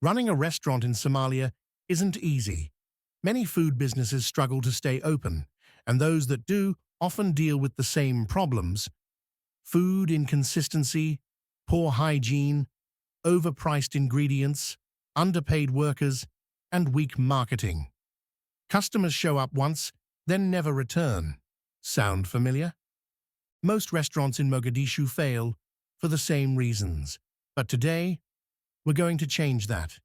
Running a restaurant in Somalia isn't easy. Many food businesses struggle to stay open, and those that do often deal with the same problems: food inconsistency, poor hygiene, overpriced ingredients, underpaid workers, and weak marketing. Customers show up once, then never return. Sound familiar? Most restaurants in Mogadishu fail for the same reasons. But today, we're going to change that.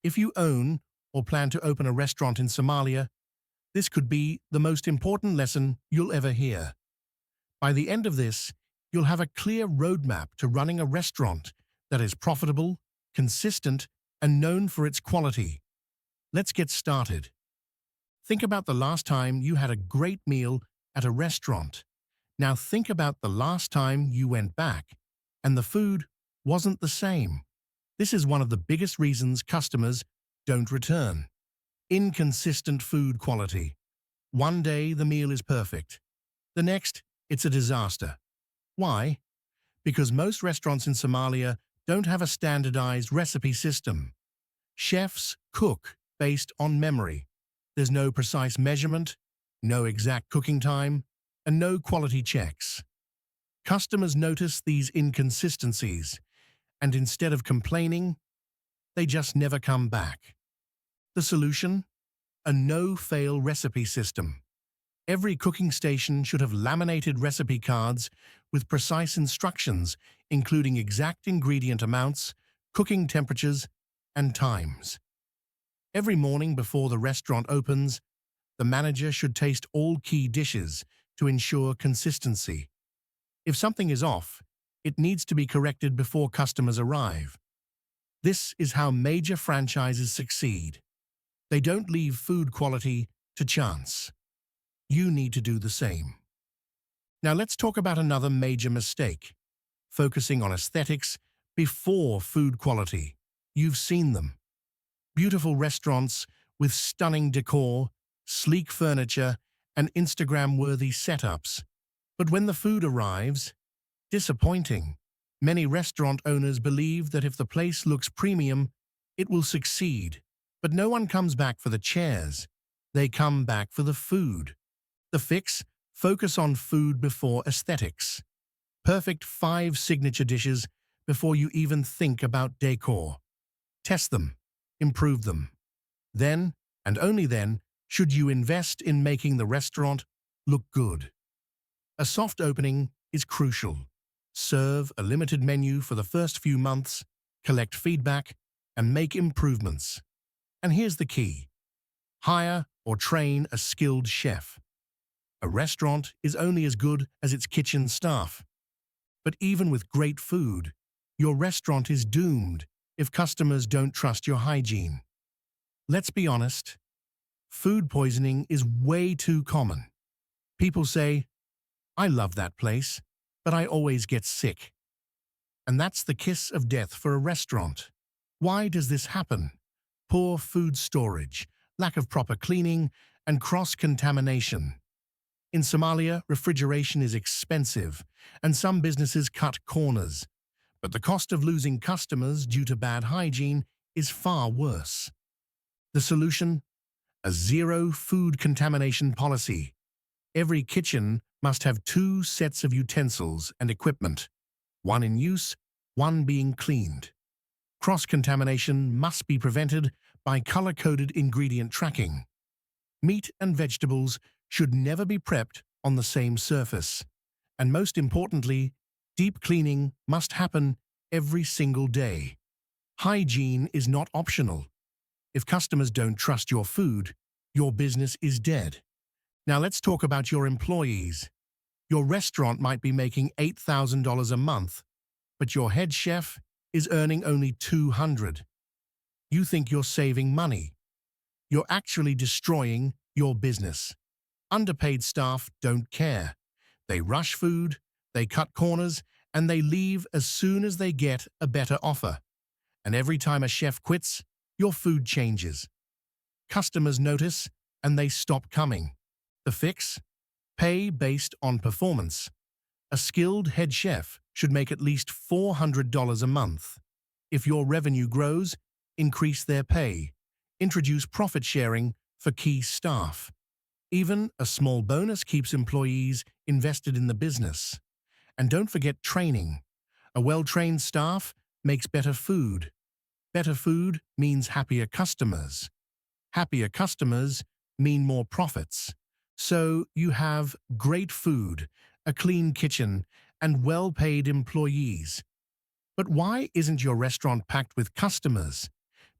If you own or plan to open a restaurant in Somalia, this could be the most important lesson you'll ever hear. By the end of this, you'll have a clear roadmap to running a restaurant that is profitable, consistent, and known for its quality. Let's get started. Think about the last time you had a great meal at a restaurant. Now think about the last time you went back and the food wasn't the same. This is one of the biggest reasons customers don't return. Inconsistent food quality. One day the meal is perfect. The next, it's a disaster. Why? Because most restaurants in Somalia don't have a standardized recipe system. Chefs cook based on memory. There's no precise measurement, no exact cooking time, and no quality checks. Customers notice these inconsistencies, and instead of complaining, they just never come back. The solution? A no-fail recipe system. Every cooking station should have laminated recipe cards with precise instructions, including exact ingredient amounts, cooking temperatures, and times. Every morning before the restaurant opens, the manager should taste all key dishes to ensure consistency. If something is off, it needs to be corrected before customers arrive. This is how major franchises succeed. They don't leave food quality to chance. You need to do the same. Now let's talk about another major mistake: focusing on aesthetics before food quality. You've seen them. Beautiful restaurants with stunning decor, sleek furniture, and Instagram-worthy setups. But when the food arrives, disappointing. Many restaurant owners believe that if the place looks premium, it will succeed. But no one comes back for the chairs. They come back for the food. The fix? Focus on food before aesthetics. Perfect 5 signature dishes before you even think about decor. Test them. Improve them. Then, and only then, should you invest in making the restaurant look good. A soft opening is crucial. Serve a limited menu for the first few months, collect feedback, and make improvements. And here's the key: hire or train a skilled chef. A restaurant is only as good as its kitchen staff. But even with great food, your restaurant is doomed if customers don't trust your hygiene. Let's be honest, food poisoning is way too common. People say, "I love that place, but I always get sick." And that's the kiss of death for a restaurant. Why does this happen? Poor food storage, lack of proper cleaning, and cross-contamination. In Somalia, refrigeration is expensive, and some businesses cut corners. But the cost of losing customers due to bad hygiene is far worse. The solution? A zero food contamination policy. Every kitchen must have 2 sets of utensils and equipment, one in use, one being cleaned. Cross-contamination must be prevented by color-coded ingredient tracking. Meat and vegetables should never be prepped on the same surface. And most importantly, deep cleaning must happen every single day. Hygiene is not optional. If customers don't trust your food, your business is dead. Now let's talk about your employees. Your restaurant might be making $8,000 a month, but your head chef is earning only $200. You think you're saving money. You're actually destroying your business. Underpaid staff don't care. They rush food, they cut corners, and they leave as soon as they get a better offer. And every time a chef quits, your food changes. Customers notice, and they stop coming. The fix? Pay based on performance. A skilled head chef should make at least $400 a month. If your revenue grows, increase their pay, introduce profit sharing for key staff. Even a small bonus keeps employees invested in the business. And don't forget training. A well-trained staff makes better food. Better food means happier customers. Happier customers mean more profits. So you have great food, a clean kitchen, and well-paid employees. But why isn't your restaurant packed with customers?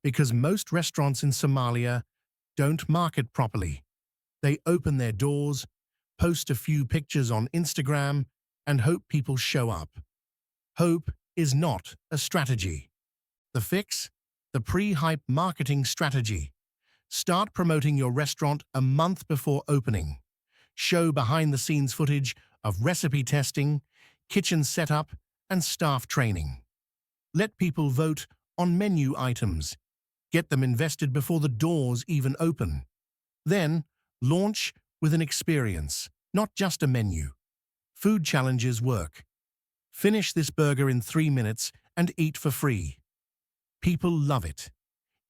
Because most restaurants in Somalia don't market properly. They open their doors, post a few pictures on Instagram, and hope people show up. Hope is not a strategy. The fix? The pre-hype marketing strategy. Start promoting your restaurant a month before opening. Show behind-the-scenes footage of recipe testing, kitchen setup, and staff training. Let people vote on menu items. Get them invested before the doors even open. Then, launch with an experience, not just a menu. Food challenges work. Finish this burger in 3 minutes and eat for free. People love it.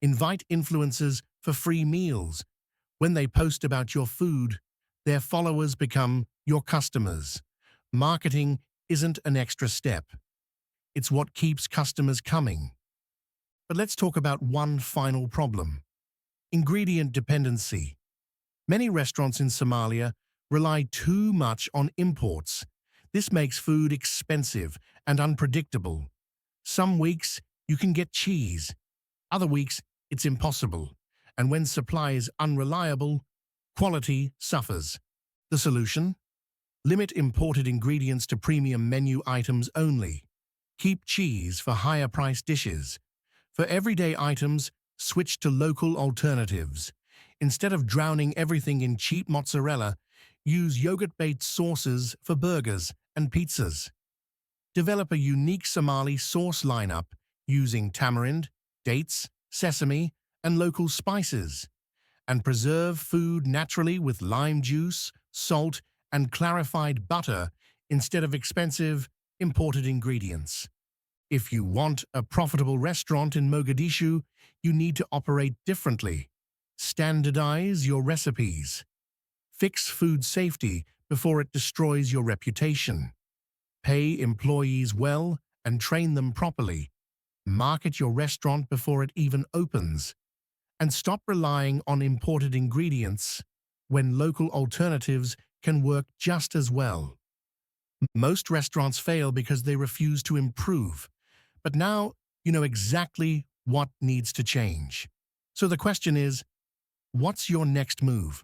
Invite influencers for free meals. When they post about your food, their followers become your customers. Marketing isn't an extra step. It's what keeps customers coming. But let's talk about one final problem. Ingredient dependency. Many restaurants in Somalia rely too much on imports. This makes food expensive and unpredictable. Some weeks you can get cheese. Other weeks it's impossible. And when supply is unreliable, quality suffers. The solution? Limit imported ingredients to premium menu items only. Keep cheese for higher-priced dishes. For everyday items, switch to local alternatives. Instead of drowning everything in cheap mozzarella, use yogurt-based sauces for burgers and pizzas. Develop a unique Somali sauce lineup using tamarind, dates, sesame, and local spices. And preserve food naturally with lime juice, salt, and clarified butter instead of expensive, imported ingredients. If you want a profitable restaurant in Mogadishu, you need to operate differently. Standardize your recipes. Fix food safety before it destroys your reputation. Pay employees well and train them properly. Market your restaurant before it even opens. And stop relying on imported ingredients when local alternatives can work just as well. Most restaurants fail because they refuse to improve. But now you know exactly what needs to change. So the question is, what's your next move?